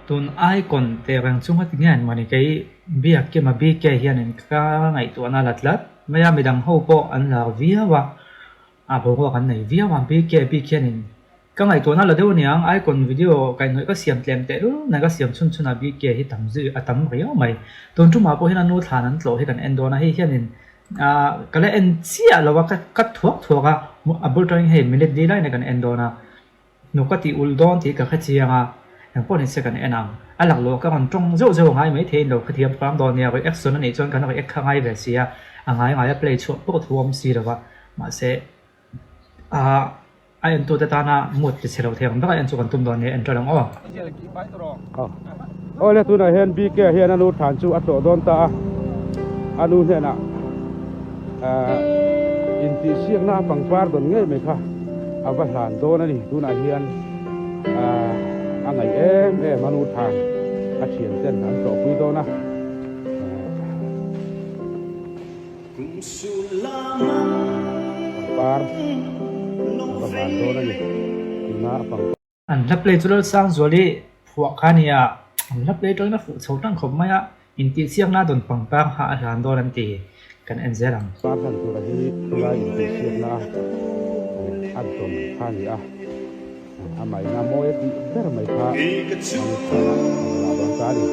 tun ai kon te rang chung hat ngan mani kai biak ke ma bi ke hian en ka ngai tu na latlat maya midang ho po an la via wa a bo ko kan nei via wa bi ke nin ka ngai tu na la deu niang ai kon video kai noi ka siam tlem te ru na ka siam chun chuna bi ke hi tam zu atam rio mai tun tu ma po hin anu than an tlo hi kan endona hi hian in ka le en chia lo wa ka thuak thuaka abul tang he minute di lai na kan endona no ka ti ul don ti ka kha chianga yang pon se kan enam alak lo ka kan tong zo zo ngai mai thein lo khathiam pam don nia ko action ani chon kan ka ek khangai ve sia angai play chu po thuam si rawa ma se ai an tu ta na mut ti selo theng ba an chu kan tum don ne an tlang o ôi là tôi này hiện bị kia hiện anu thản chu ở chỗ đón ta anu hiện à in ti siêng na bằng par đón nghe mấy kha à vài lần đó này tôi này hiện anh ấy em anu thản à triển tên thản chỗ quý đó na par vài lần đó này na bằng an la play chu sang zoli phuak khania an la play tong na fu chho tang khom maya in ti siang na don pang pang ha ran don an ti kan en zelang par han tu rahi tulai in ti siêng na an tom khani a amai na moe ti ber mai kha na don ta li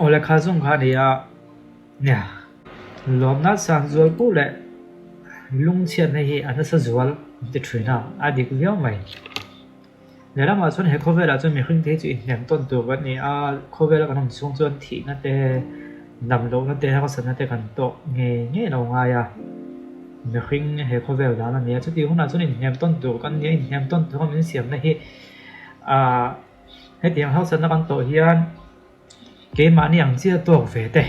ole khazung kha dia nya lom na sang zual pu le lung chian nei hi an sa zual ti thina adik viau mai le lama chuan he khovela chuan mi hring te chu in hnem ton tur wat ni a khovela kan hom chung chuan thi na te nam lo na te ha san na te kan to nge lo nga ya mi hring he khovel da na ne chu ti huna chuan in hnem ton tur kan ne in hnem ton tur min siam na hi he tiang hau san na kan to hian ke ma ni ang chia to ve te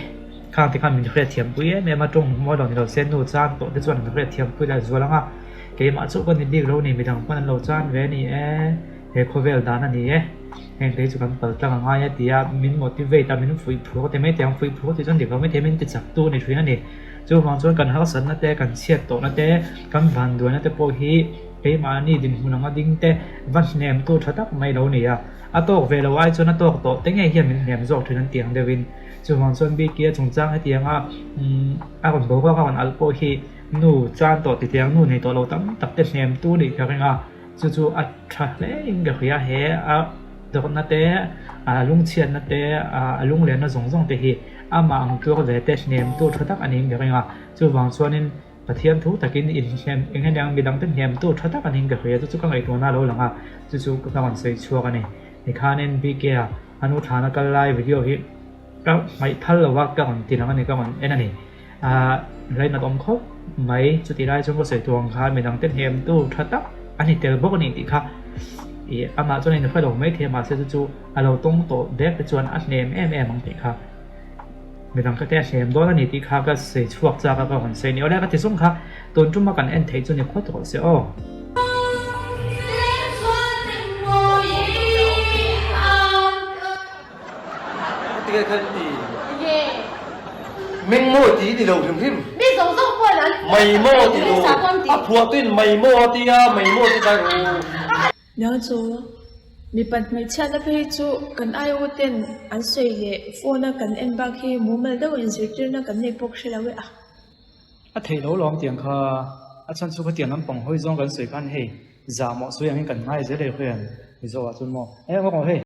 khang ti khan min khre thiam pui me ma tung mo lo ni lo sen nu chan to te chuan khre thiam pui la zualanga ke ma chu kan ni big lo ni mi dang pan lo chan ve ni he khovel da na ni heng te chu kan pal tang nga ya tia min motivate ta min fui phro te me tiang fui phro ti chuan dik lo me te min ti chak tu ni thina ni chu wang chuan kan hal san na te kan chiat to na te kan van du na te po hi ke ma ni din hunanga ding te van nem tu thatak mai lo ni ya atok ve lo ai chuan atok to te nge hian min nem zok thinan tiang devin chu wang chuan bi kia chung chang tianga a kon bo ka kan alpo hi nu chan to ti tiang nu nei to lo tam tak te nem tu ni ka nga chu a tha le ing ga khia he a dok na te lung chian na te lung le na zong zong te hi ama ang tu ve te nem tu thatak ani ga nga chu wang chuan in pathian thu takin in hem eng hang midang ten hem tu thatak ani ga khia chu ka ngai to na lo langa chu ka kan sei chuak ani ni khanen bi ke anu thana kal lai video hi ka mai thal lo wa ka kan ti na ani ka man en ani lai na tom khop mai chu ti lai chung ko sei tuang kha midang ten hem tu thatak ani tel bok ani ti kha ama chuan in phalo mai the ma se chu alo tong to dek te chuan a nem em ang ti kha midang ka te hem do ani ti kha ka sei chuak cha ka kan sei ni ola ka ti sum kha ton tum ma kan en thei chu ni khot ro se o cái khăn gì mình mua tí thì đầu phim phim biết giống giống qua là mày mua thì đồ phùa tin mày mua thì mày mua thì ta nhớ chú mi bật mấy cha đã thấy chú cần ai ô tên ăn suy lệ phô na cần em bạc khi mua mà đâu ăn suy chứ na cần này bốc sẽ là vậy à a thei lo lom tiang kha a chan chu ka tiang nam pang hoi zong kan soi kan he za mo sui ang kan ngai je le khian zo a chun mo mo he